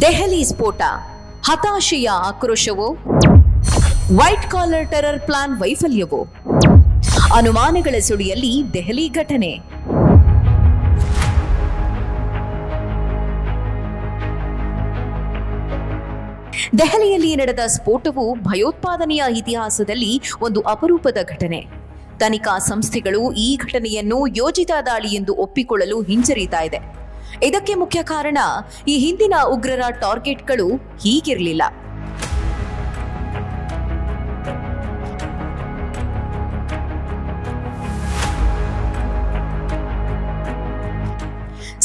ದೆಹಲಿ ಸ್ಫೋಟ, ಹತಾಶೆಯ ಆಕ್ರೋಶವೋ, ವೈಟ್ ಕಾಲರ್ ಟೆರರ್ ಪ್ಲಾನ್ ವೈಫಲ್ಯವೋ? ಅನುಮಾನಗಳ ಸುಳಿಯಲ್ಲಿ ದೆಹಲಿ ಘಟನೆ. ದೆಹಲಿಯಲ್ಲಿ ನಡೆದ ಸ್ಫೋಟವು ಭಯೋತ್ಪಾದನೆಯ ಇತಿಹಾಸದಲ್ಲಿ ಒಂದು ಅಪರೂಪದ ಘಟನೆ. ತನಿಖಾ ಸಂಸ್ಥೆಗಳು ಈ ಘಟನೆಯನ್ನು ಯೋಜಿತ ದಾಳಿ ಎಂದು ಒಪ್ಪಿಕೊಳ್ಳಲು ಹಿಂಜರಿತಾ ಇದೆ. ಇದಕ್ಕೆ ಮುಖ್ಯ ಕಾರಣ, ಈ ಹಿಂದಿನ ಉಗ್ರರ ಟಾರ್ಗೆಟ್ಗಳು ಹೀಗಿರಲಿಲ್ಲ.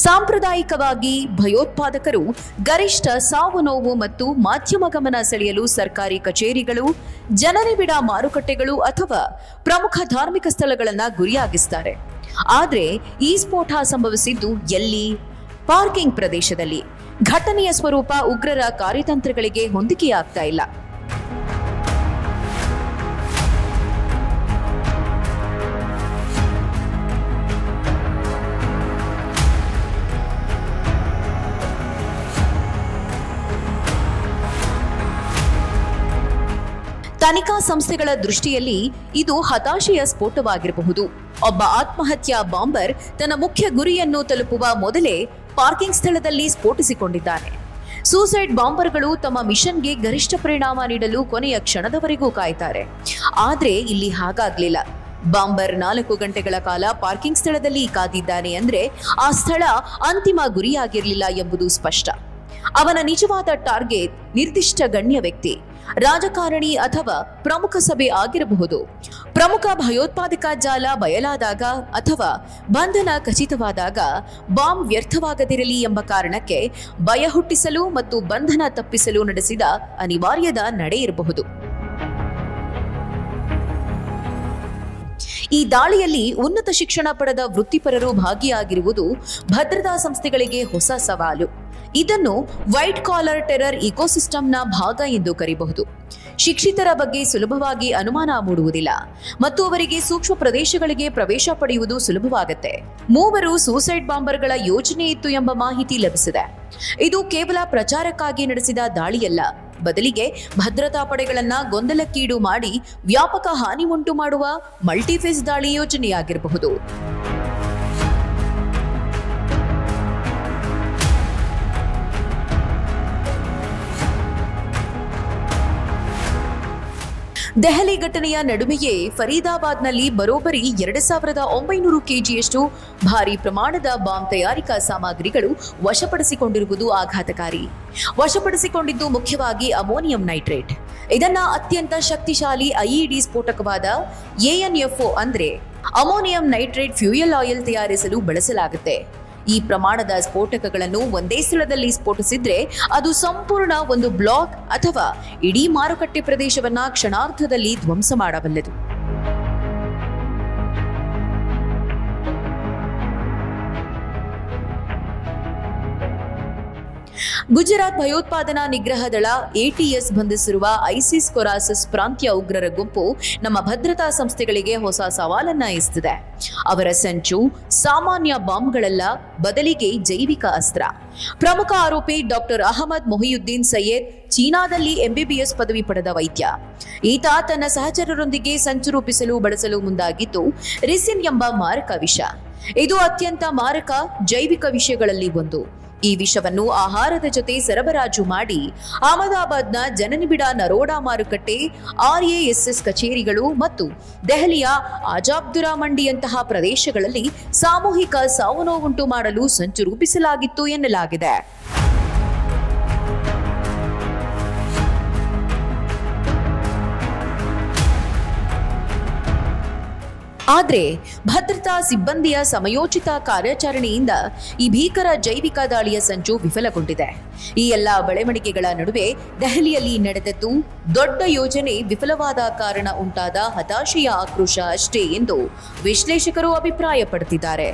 ಸಾಂಪ್ರದಾಯಿಕವಾಗಿ ಭಯೋತ್ಪಾದಕರು ಗರಿಷ್ಠ ಸಾವು ನೋವು ಮತ್ತು ಮಾಧ್ಯಮ ಗಮನ ಸೆಳೆಯಲು ಸರ್ಕಾರಿ ಕಚೇರಿಗಳು, ಜನನಿಬಿಡ ಮಾರುಕಟ್ಟೆಗಳು ಅಥವಾ ಪ್ರಮುಖ ಧಾರ್ಮಿಕ ಸ್ಥಳಗಳನ್ನು ಗುರಿಯಾಗಿಸುತ್ತಾರೆ. ಆದರೆ ಈ ಸ್ಫೋಟ ಸಂಭವಿಸಿದ್ದು ಎಲ್ಲಿ? ಪಾರ್ಕಿಂಗ್ ಪ್ರದೇಶದಲ್ಲಿ. ಘಟನೆಯ ಸ್ವರೂಪ ಉಗ್ರರ ಕಾರ್ಯತಂತ್ರಗಳಿಗೆ ಹೊಂದಿಕೆಯಾಗ್ತಾ ಇಲ್ಲ. ತನಿಖಾ ಸಂಸ್ಥೆಗಳ ದೃಷ್ಟಿಯಲ್ಲಿ ಇದು ಹತಾಶೆಯ ಸ್ಫೋಟವಾಗಿರಬಹುದು. ಒಬ್ಬ ಆತ್ಮಹತ್ಯಾ ಬಾಂಬರ್ ತನ್ನ ಮುಖ್ಯ ಗುರಿಯನ್ನು ತಲುಪುವ ಮೊದಲೇ ಪಾರ್ಕಿಂಗ್ ಸ್ಥಳದಲ್ಲಿ ಸ್ಫೋಟಿಸಿಕೊಂಡಿದ್ದಾನೆ. ಸೂಸೈಡ್ ಬಾಂಬರ್ಗಳು ತಮ್ಮ ಮಿಷನ್ಗೆ ಗರಿಷ್ಠ ಪರಿಣಾಮ ನೀಡಲು ಕೊನೆಯ ಕ್ಷಣದವರೆಗೂ ಕಾಯ್ತಾರೆ. ಆದ್ರೆ ಇಲ್ಲಿ ಹಾಗಾಗ್ಲಿಲ್ಲ. ಬಾಂಬರ್ 4 ಗಂಟೆಗಳ ಕಾಲ ಪಾರ್ಕಿಂಗ್ ಸ್ಥಳದಲ್ಲಿ ಕಾದಿದ್ದಾನೆ ಅಂದ್ರೆ ಆ ಸ್ಥಳ ಅಂತಿಮ ಗುರಿಯಾಗಿರಲಿಲ್ಲ ಎಂಬುದು ಸ್ಪಷ್ಟ. ಅವನ ನಿಜವಾದ ಟಾರ್ಗೆಟ್ ನಿರ್ದಿಷ್ಟ ಗಣ್ಯ ವ್ಯಕ್ತಿ, ರಾಜಕಾರಣಿ ಅಥವಾ ಪ್ರಮುಖ ಸಭೆ ಆಗಿರಬಹುದು. ಪ್ರಮುಖ ಭಯೋತ್ಪಾದಕ ಜಾಲ ಬಯಲಾದಾಗ ಅಥವಾ ಬಂಧನ ಖಚಿತವಾದಾಗ ಬಾಂಬ್ ವ್ಯರ್ಥವಾಗದಿರಲಿ ಎಂಬ ಕಾರಣಕ್ಕೆ ಭಯ ಹುಟ್ಟಿಸಲು ಮತ್ತು ಬಂಧನ ತಪ್ಪಿಸಲು ನಡೆಸಿದ ಅನಿವಾರ್ಯದ ನಡೆ ಇರಬಹುದು. ಈ ದಾಳಿಯಲ್ಲಿ ಉನ್ನತ ಶಿಕ್ಷಣ ಪಡೆದ ವೃತ್ತಿಪರರು ಭಾಗಿಯಾಗಿರುವುದು ಭದ್ರತಾ ಸಂಸ್ಥೆಗಳಿಗೆ ಹೊಸ ಸವಾಲು. ಇದನ್ನು ವೈಟ್ ಕಾಲರ್ ಟೆರರ್ ಇಕೋಸಿಸ್ಟಮ್ನ ಭಾಗ ಎಂದು ಕರೆಯಬಹುದು. ಶಿಕ್ಷಿತರ ಬಗ್ಗೆ ಸುಲಭವಾಗಿ ಅನುಮಾನ ಮೂಡುವುದಿಲ್ಲ ಮತ್ತು ಅವರಿಗೆ ಸೂಕ್ಷ್ಮ ಪ್ರದೇಶಗಳಿಗೆ ಪ್ರವೇಶ ಪಡೆಯುವುದು ಸುಲಭವಾಗುತ್ತೆ. 3 ಸೂಸೈಡ್ ಬಾಂಬರ್ಗಳ ಯೋಜನೆ ಇತ್ತು ಎಂಬ ಮಾಹಿತಿ ಲಭಿಸಿದೆ. ಇದು ಕೇವಲ ಪ್ರಚಾರಕ್ಕಾಗಿ ನಡೆಸಿದ ದಾಳಿಯಲ್ಲ, ಬದಲಿಗೆ ಭದ್ರತಾ ಪಡೆಗಳನ್ನ ಗೊಂದಲಕ್ಕೀಡು ಮಾಡಿ ವ್ಯಾಪಕ ಹಾನಿ ಉಂಟು ಮಾಡುವ ಮಲ್ಟಿಫೇಸ್ ದಾಳಿ ಯೋಜನೆಯಾಗಿರಬಹುದು. ದೆಹಲಿ ಘಟನೆಯ ನಡುವೆಯೇ ಫರೀದಾಬಾದ್ನಲ್ಲಿ ಬರೋಬ್ಬರಿ 2900 ಕೆಜಿಯಷ್ಟು ಭಾರಿ ಪ್ರಮಾಣದ ಬಾಂಬ್ ತಯಾರಿಕಾ ಸಾಮಗ್ರಿಗಳು ವಶಪಡಿಸಿಕೊಂಡಿರುವುದು ಆಘಾತಕಾರಿ. ವಶಪಡಿಸಿಕೊಂಡಿದ್ದು ಮುಖ್ಯವಾಗಿ ಅಮೋನಿಯಂ ನೈಟ್ರೇಟ್. ಇದನ್ನ ಅತ್ಯಂತ ಶಕ್ತಿಶಾಲಿ ಐಇಡಿ ಸ್ಫೋಟಕವಾದ ANFO ಅಂದ್ರೆ ಅಮೋನಿಯಂ ನೈಟ್ರೇಟ್ ಫ್ಯೂಯಲ್ ಆಯಿಲ್ ತಯಾರಿಸಲು ಬಳಸಲಾಗುತ್ತೆ. ಈ ಪ್ರಮಾಣದ ಸ್ಫೋಟಕಗಳನ್ನು ಒಂದೇ ಸ್ಥಳದಲ್ಲಿ ಸ್ಫೋಟಿಸಿದ್ರೆ ಅದು ಸಂಪೂರ್ಣ ಒಂದು ಬ್ಲಾಕ್ ಅಥವಾ ಇಡೀ ಮಾರುಕಟ್ಟೆ ಪ್ರದೇಶವನ್ನ ಕ್ಷಣಾರ್ಧದಲ್ಲಿ ಧ್ವಂಸ ಮಾಡಬಲ್ಲದು. ಗುಜರಾತ್ ಭಯೋತ್ಪಾದನಾ ನಿಗ್ರಹ ದಳ ATS ಬಂಧಿಸಿರುವ ಐಸಿಸ್ ಕೊರಾಸಸ್ ಪ್ರಾಂತ್ಯ ಉಗ್ರರ ಗುಂಪು ನಮ್ಮ ಭದ್ರತಾ ಸಂಸ್ಥೆಗಳಿಗೆ ಹೊಸ ಸವಾಲನ್ನ ಎಸೆದಿದೆ. ಅವರ ಸಂಚು ಸಾಮಾನ್ಯ ಬಾಂಬ್ಗಳಲ್ಲ, ಬದಲಿಗೆ ಜೈವಿಕ ಅಸ್ತ್ರ. ಪ್ರಮುಖ ಆರೋಪಿ ಡಾಕ್ಟರ್ ಅಹಮದ್ ಮೊಹಿಯುದ್ದೀನ್ ಸೈಯದ್ ಚೀನಾದಲ್ಲಿ MBBS ಪದವಿ ಪಡೆದ ವೈದ್ಯ. ಈತ ತನ್ನ ಸಹಚರರೊಂದಿಗೆ ಸಂಚು ರೂಪಿಸಲು ಬಳಸಲು ಮುಂದಾಗಿದ್ದು ರಿಸಿನ್ ಎಂಬ ಮಾರಕ ವಿಷ. ಇದು ಅತ್ಯಂತ ಮಾರಕ ಜೈವಿಕ ವಿಷಯಗಳಲ್ಲಿ ಒಂದು. ಈ ವಿಷವನ್ನು ಆಹಾರದ ಜೊತೆ ಸರಬರಾಜು ಮಾಡಿ ಅಹಮದಾಬಾದ್ನ ಜನನಿಬಿಡ ನರೋಡಾ ಮಾರುಕಟ್ಟೆ, RASS ಕಚೇರಿಗಳು ಮತ್ತು ದೆಹಲಿಯ ಆಜಾಬ್ದುರಾ ಮಂಡಿಯಂತಹ ಪ್ರದೇಶಗಳಲ್ಲಿ ಸಾಮೂಹಿಕ ಸಾವು ನೋವುಂಟು ಮಾಡಲು ಸಂಚು ರೂಪಿಸಲಾಗಿತ್ತು ಎನ್ನಲಾಗಿದೆ. ಆದರೆ ಭದ್ರತಾ ಸಿಬ್ಬಂದಿಯ ಸಮಯೋಚಿತ ಕಾರ್ಯಾಚರಣೆಯಿಂದ ಈ ಭೀಕರ ಜೈವಿಕ ದಾಳಿಯ ಸಂಚು ವಿಫಲಗೊಂಡಿದೆ. ಈ ಎಲ್ಲ ಬೆಳವಣಿಗೆಗಳ ನಡುವೆ ದೆಹಲಿಯಲ್ಲಿ ನಡೆದದ್ದು ದೊಡ್ಡ ಯೋಜನೆ ವಿಫಲವಾದ ಕಾರಣ ಉಂಟಾದ ಹತಾಶೆಯ ಆಕ್ರೋಶ ಅಷ್ಟೇ ಎಂದು ವಿಶ್ಲೇಷಕರು ಅಭಿಪ್ರಾಯಪಡುತ್ತಿದ್ದಾರೆ.